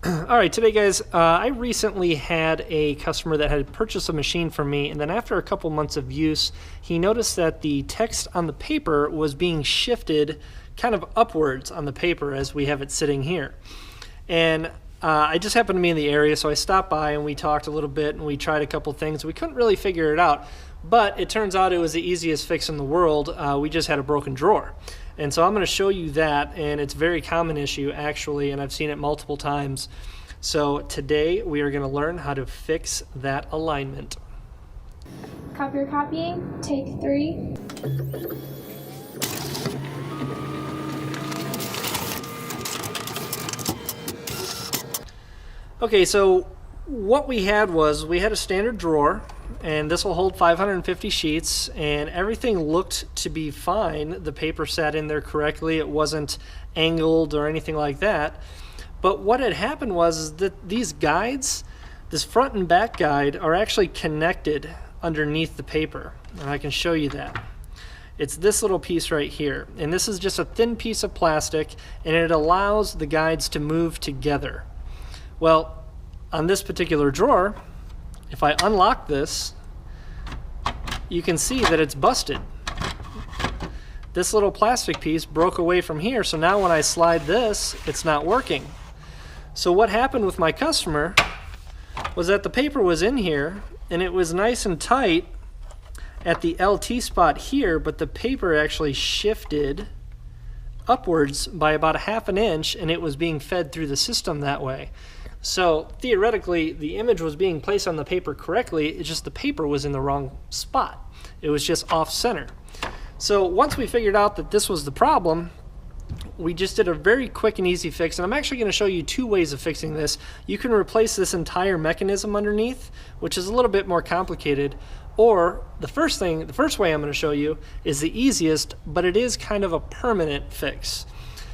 All right, today guys, I recently had a customer that had purchased a machine from me, and then after a couple months of use, he noticed that the text on the paper was being shifted kind of upwards on the paper as we have it sitting here. And I just happened to be in the area, so I stopped by and we talked a little bit and we tried a couple things. We couldn't really figure it out, but it turns out it was the easiest fix in the world. We just had a broken drawer. And so I'm going to show you that, and it's a very common issue actually, and I've seen it multiple times. So today we are going to learn how to fix that alignment. Copier copying, take 3. Okay, so what we had was we had a standard drawer, and this will hold 550 sheets, and everything looked to be fine. The paper sat in there correctly. It wasn't angled or anything like that. But what had happened was that these guides, this front and back guide, are actually connected underneath the paper, and I can show you that. It's this little piece right here, and this is just a thin piece of plastic, and it allows the guides to move together. Well, on this particular drawer, if I unlock this, you can see that it's busted. This little plastic piece broke away from here, so now when I slide this, it's not working. So what happened with my customer was that the paper was in here, and it was nice and tight at the LT spot here, but the paper actually shifted upwards by about 1/2 inch, and it was being fed through the system that way. So theoretically, the image was being placed on the paper correctly, it's just the paper was in the wrong spot. It was just off center. So once we figured out that this was the problem, we just did a very quick and easy fix, and I'm actually going to show you 2 ways of fixing this. You can replace this entire mechanism underneath, which is a little bit more complicated, or the first way I'm going to show you is the easiest, but it is kind of a permanent fix.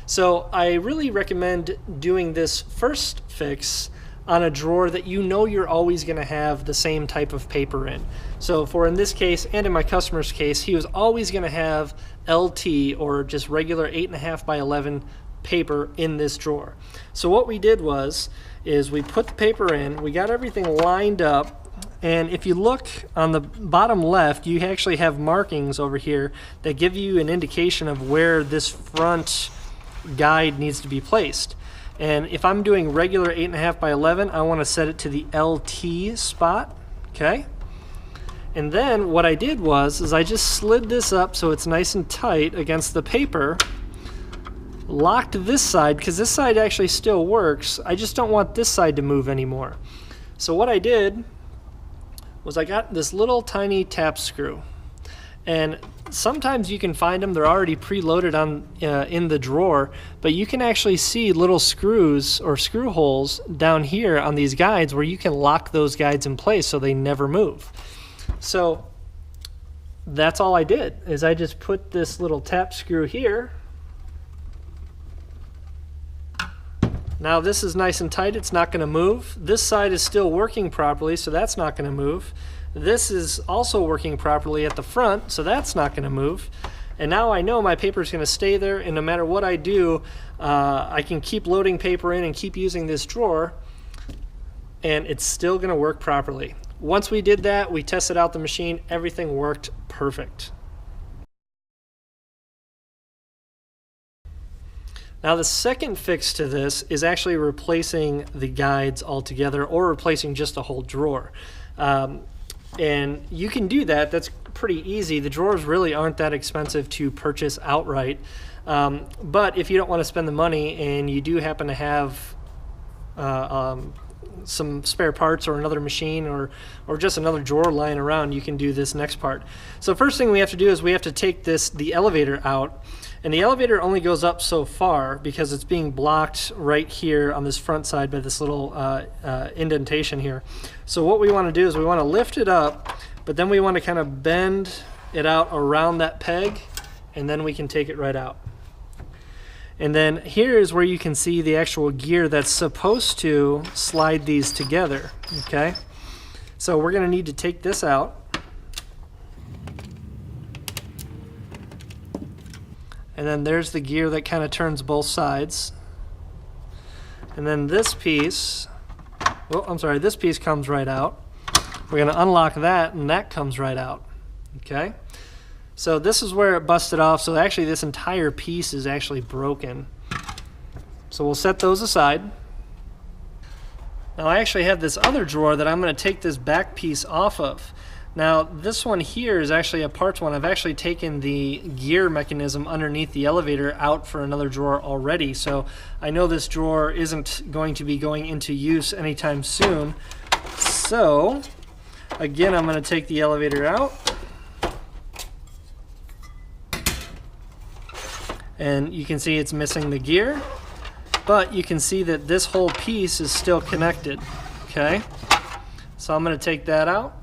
So I really recommend doing this first fix on a drawer that you know you're always going to have the same type of paper in. So for in this case, and in my customer's case, he was always going to have LT, or just regular 8.5 by 11 paper in this drawer. So what we did is we put the paper in, we got everything lined up, and if you look on the bottom left, you actually have markings over here that give you an indication of where this front guide needs to be placed. And if I'm doing regular 8.5 by 11, I want to set it to the LT spot, okay? And then what I did is I just slid this up so it's nice and tight against the paper, locked this side, because this side actually still works. I just don't want this side to move anymore. So what I did was I got this little tiny tap screw, and sometimes you can find them, they're already preloaded on in the drawer, but you can actually see little screws or screw holes down here on these guides where you can lock those guides in place so they never move. So that's all I did, is I just put this little tap screw here. Now this is nice and tight, it's not going to move. This side is still working properly, so that's not going to move. This is also working properly at the front, so that's not going to move. And now I know my paper is going to stay there, and no matter what I do, I can keep loading paper in and keep using this drawer, and it's still going to work properly. Once we did that, we tested out the machine, everything worked perfect. Now the second fix to this is actually replacing the guides altogether, or replacing just a whole drawer. And you can do that, that's pretty easy. The drawers really aren't that expensive to purchase outright. But if you don't want to spend the money and you do happen to have some spare parts or another machine or just another drawer lying around, you can do this next part. So first thing we have to do is we have to take the elevator out. And the elevator only goes up so far because it's being blocked right here on this front side by this little indentation here. So what we want to do is we want to lift it up, but then we want to kind of bend it out around that peg, and then we can take it right out. And then here is where you can see the actual gear that's supposed to slide these together, okay? So we're going to need to take this out. And then there's the gear that kind of turns both sides. And then this piece, oh, I'm sorry, this piece comes right out. We're going to unlock that, and that comes right out. Okay? So this is where it busted off. So actually this entire piece is actually broken. So we'll set those aside. Now I actually have this other drawer that I'm going to take this back piece off of. Now this one here is actually a parts one. I've actually taken the gear mechanism underneath the elevator out for another drawer already. So I know this drawer isn't going to be going into use anytime soon. So again, I'm going to take the elevator out. And you can see it's missing the gear, but you can see that this whole piece is still connected. Okay, so I'm going to take that out,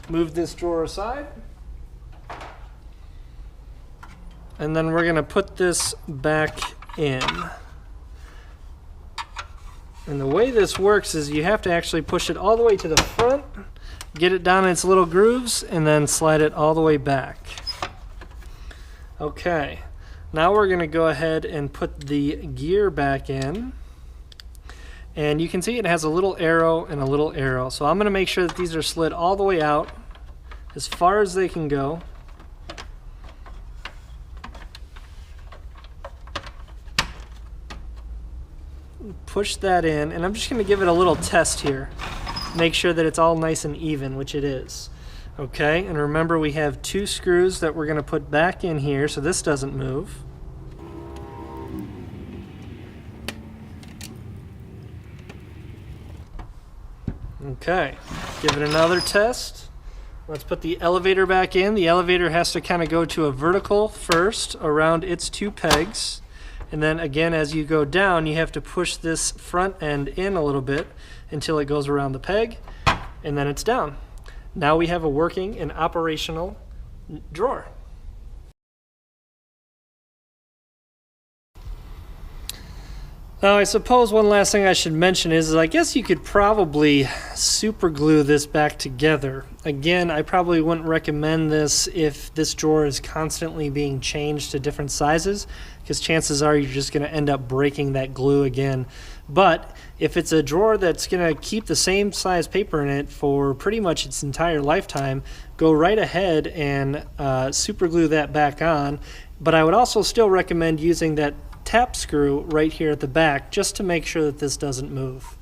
move this drawer aside, and then we're going to put this back in. And the way this works is you have to actually push it all the way to the front, get it down in its little grooves, and then slide it all the way back. Okay, now we're going to go ahead and put the gear back in. And you can see it has a little arrow and a little arrow. So I'm going to make sure that these are slid all the way out as far as they can go. Push that in, and I'm just going to give it a little test here. Make sure that it's all nice and even, which it is. Okay, and remember we have 2 screws that we're going to put back in here so this doesn't move. Okay, give it another test. Let's put the elevator back in. The elevator has to kind of go to a vertical first around its 2 pegs. And then again, as you go down, you have to push this front end in a little bit until it goes around the peg, and then it's down. Now we have a working and operational drawer. Now I suppose one last thing I should mention is I guess you could probably super glue this back together. Again, I probably wouldn't recommend this if this drawer is constantly being changed to different sizes, because chances are you're just going to end up breaking that glue again. But if it's a drawer that's going to keep the same size paper in it for pretty much its entire lifetime, go right ahead and super glue that back on. But I would also still recommend using that tap screw right here at the back just to make sure that this doesn't move.